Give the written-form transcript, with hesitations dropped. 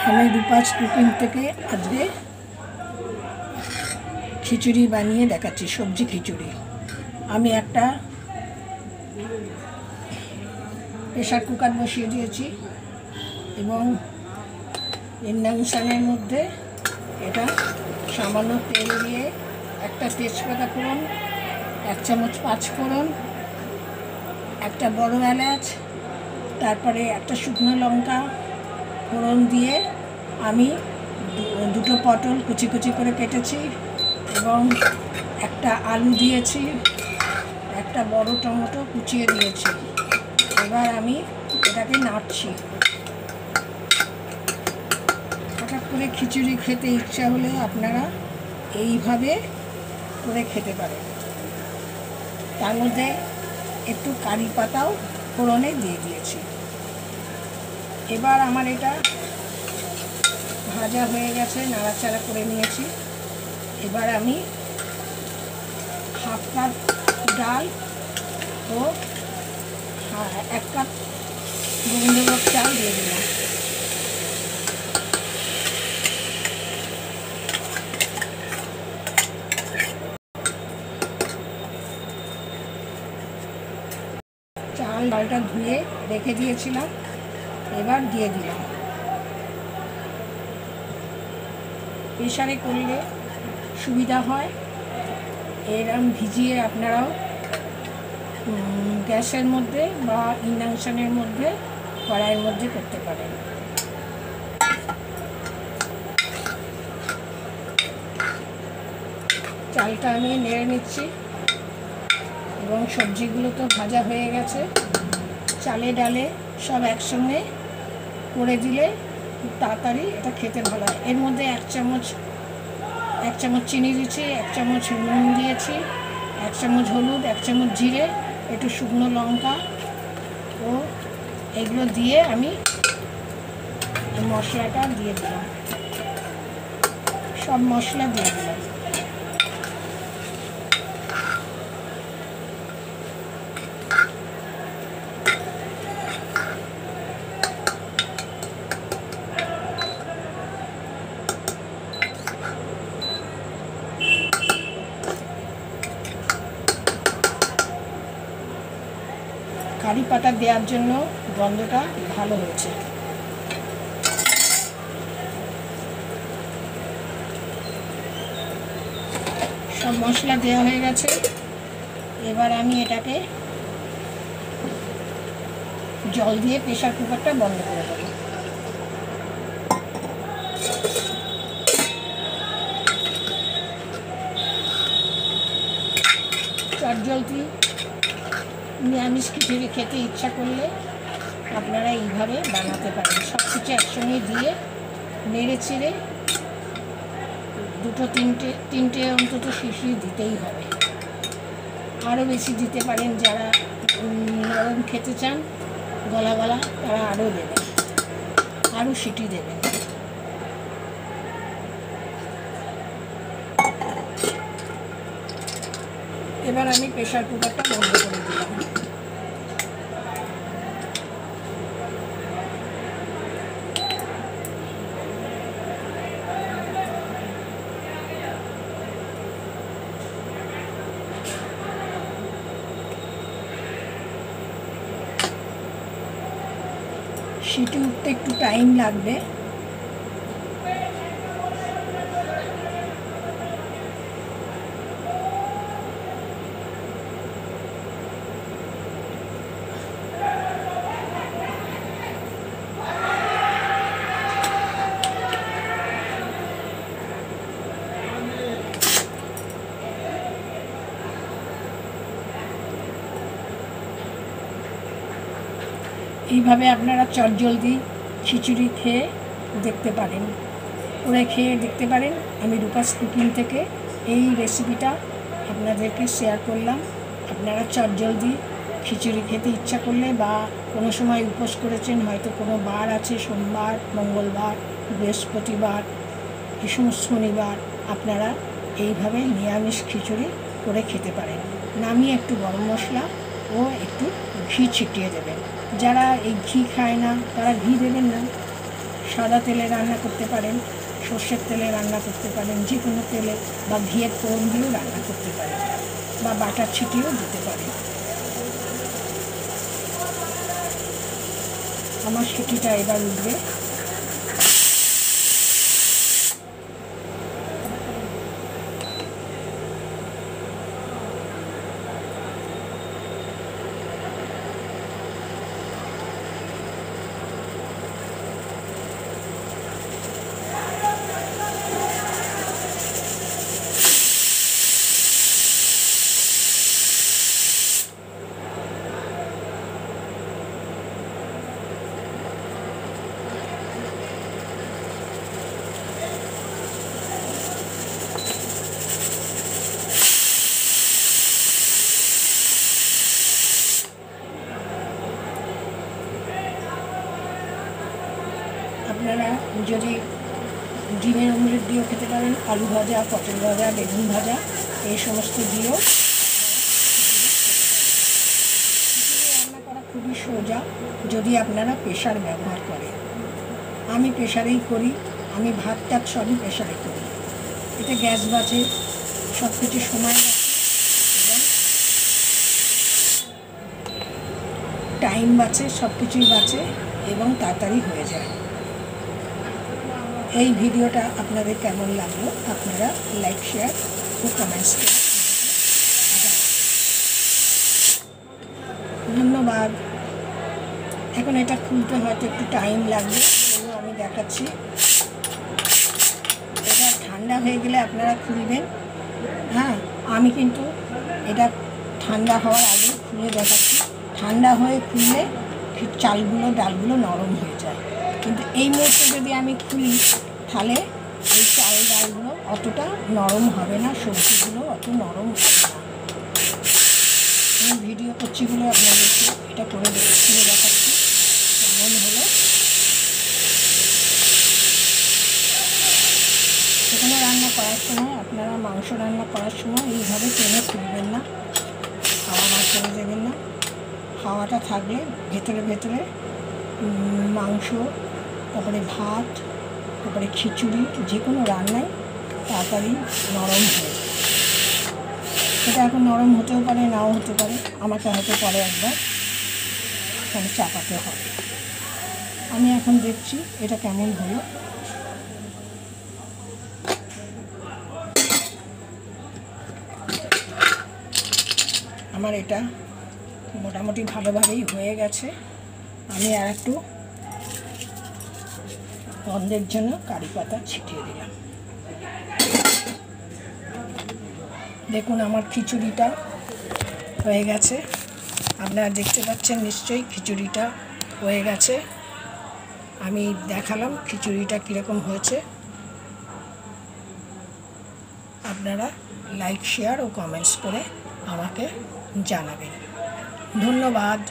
আমি রূপাস কুকিং থেকে আজকে খিচুড়ি বানিয়ে দেখাচ্ছি, সবজি খিচুড়ি। আমি একটা প্রেসার কুকার বসিয়ে দিয়েছি এবং ইন্ডাকশনের মধ্যে এটা সামান্য তেল দিয়ে একটা তেজপাতা ফোড়ন, 1 চামচ 5 ফোড়ন, একটা বড় এলাচ, তারপরে একটা শুকনো লঙ্কা ফোড়ন দিয়ে আমি দুটো পটল কুচি কুচি করে কেটেছি এবং একটা আলু দিয়েছি, একটা বড় টমেটো কুচিয়ে দিয়েছি। এবার আমি এটাকে নাড়ছি। হঠাৎ করে খিচুড়ি খেতে ইচ্ছা হলে আপনারা এইভাবে করে খেতে পারেন। তার মধ্যে একটু কারি পাতাও ফোড়নে দিয়ে দিয়েছি। এবার আমার এটা ভাজা হয়ে গেছে, নাড়াচাড়া করে নিয়েছি। এবার আমি 1/2 কাপ ডাল ও 1 কাপ গোবিন্দভোগ চাল দিয়ে দিলাম। ডালটা ধুয়ে রেখে দিয়েছিলাম, এবার দিয়ে দিলাম। প্রেসারে করলে সুবিধা হয়, এরকম ভিজিয়ে আপনারাও গ্যাসের মধ্যে বা ইন্ডাকশনের মধ্যে কড়াইয়ের মধ্যে করতে পারেন। চালটা আমি নেড়ে নিচ্ছি এবং সবজিগুলো তো ভাজা হয়ে গেছে। চালে ডালে সব একসঙ্গে করে দিলে খুব তাড়াতাড়ি এটা খেতে ভালো হয়। এর মধ্যে 1 চামচ চিনি দিয়েছি, 1 চামচ নুন দিয়েছি, 1 চামচ হলুদ, 1 চামচ জিরে, একটু শুকনো লঙ্কা ও এগুলো দিয়ে আমি মশলাটা দিয়ে দিলাম। সব মশলা দিয়ে দিলাম। কারি পাতা দেওয়ার জন্য গন্ধটা ভালো হয়েছে। সব মশলা দেওয়া হয়ে গেছে। এবার আমি এটাকে জল দিয়ে প্রেসার কুকারটা বন্ধ করে দেব। চটজলদি নিরামিষ খিচুড়ি খেতে ইচ্ছা করলে আপনারা এইভাবে বানাতে পারেন। সব কিছু একসঙ্গে দিয়ে নেড়ে চেড়ে 2-3টে অন্তত শিশি দিতেই হবে। আরও বেশি দিতে পারেন, যারা নরম খেতে চান গলা গলা, তারা আরও দেবেন, আরও সিটি দেবেন। এবার আমি প্রেসার কুকারটা বন্ধ করে দিলাম। সিটি উঠতে একটু টাইম লাগবে। এইভাবে আপনারা চটজলদি খিচুড়ি খেয়ে দেখতে পারেন, করে খেয়ে দেখতে পারেন। আমি রূপাস কুকিং থেকে এই রেসিপিটা আপনাদেরকে শেয়ার করলাম। আপনারা চটজলদি খিচুড়ি খেতে ইচ্ছা করলে বা কোনো সময় উপোস করেছেন, হয়তো কোনো বার আছে, সোমবার, মঙ্গলবার, বৃহস্পতিবার, এই সমস্ত শনিবার, আপনারা এইভাবে নিরামিষ খিচুড়ি করে খেতে পারেন। নামিয়ে একটু গরম মশলা ও একটু ঘি ছিটিয়ে দেবেন। যারা এই ঘি খায় না তারা ঘি দেবেন না, সাদা তেলে রান্না করতে পারেন, সর্ষের তেলে রান্না করতে পারেন, যে কোনো তেলে বা ঘিয়ের ফোড়ন দিয়েও রান্না করতে পারেন, বা বাটার ছিটিয়েও দিতে পারেন। আমার সিটিটা এবার উঠবে। আপনারা যদি ডিমের অমলেট দিয়েও খেতে পারেন, আলু ভাজা, পটল ভাজা, বেগুন ভাজা, এই সমস্ত দিয়েও রান্না করা খুবই সোজা যদি আপনারা প্রেশার ব্যবহার করেন। আমি প্রেশারেই করি, আমি ভাত টাত সবই প্রেশারে করি। এতে গ্যাস বাঁচে, সব কিছু সময় বাঁচে এবং টাইম বাঁচে, সব কিছুই বাঁচে এবং তাড়াতাড়ি হয়ে যায়। এই ভিডিওটা আপনাদের কেমন লাগলো আপনারা লাইক, শেয়ার ও কমেন্টস করে ধন্যবাদ। এখন এটা খুলতে হয়তো একটু টাইম লাগবে, তবুও আমি দেখাচ্ছি। এটা ঠান্ডা হয়ে গেলে আপনারা খুলবেন। হ্যাঁ, আমি কিন্তু এটা ঠান্ডা হওয়ার আগে খুলে দেখাচ্ছি। ঠান্ডা হয়ে খুললে চালগুলো, ডালগুলো নরম হয়ে যায়, কিন্তু এই মুহূর্তে যদি আমি খুলি তাহলে এই চাল ডালগুলো অতটা নরম হবে না, সবজিগুলো অত নরম হবে না। আমি ভিডিও করছি বলে আপনাদেরকে এটা করে খুলে দেখাচ্ছি কেমন হলো। যেকোনো রান্না করার সময় আপনারা মাংস রান্না করার সময় এইভাবে টেনে খুলবেন না, হাওয়া না ছেড়ে দেবেন না। হাওয়াটা থাকলে ভেতরে ভেতরে মাংস, তারপরে ভাত, তারপরে খিচুড়ি, যে কোনো রান্নায় তাড়াতাড়ি নরম হয়ে যায়। এটা এখন নরম হতেও পারে, নাও হতে পারে, আমাকে হয়তো পরে একবার তাহলে চাপাতে হবে। আমি এখন দেখছি এটা কেমন হলো। আমার এটা মোটামুটি ভালোভাবেই হয়ে গেছে। আমি আর একটু গন্ধের জন্য কারি পাতা ছিটিয়ে দিলাম। দেখুন আমার খিচুড়িটা হয়ে গেছে, আপনারা দেখতে পাচ্ছেন নিশ্চয়ই খিচুড়িটা হয়ে গেছে। আমি দেখালাম খিচুড়িটা কীরকম হয়েছে। আপনারা লাইক, শেয়ার ও কমেন্টস করে আমাকে জানাবেন। ধন্যবাদ।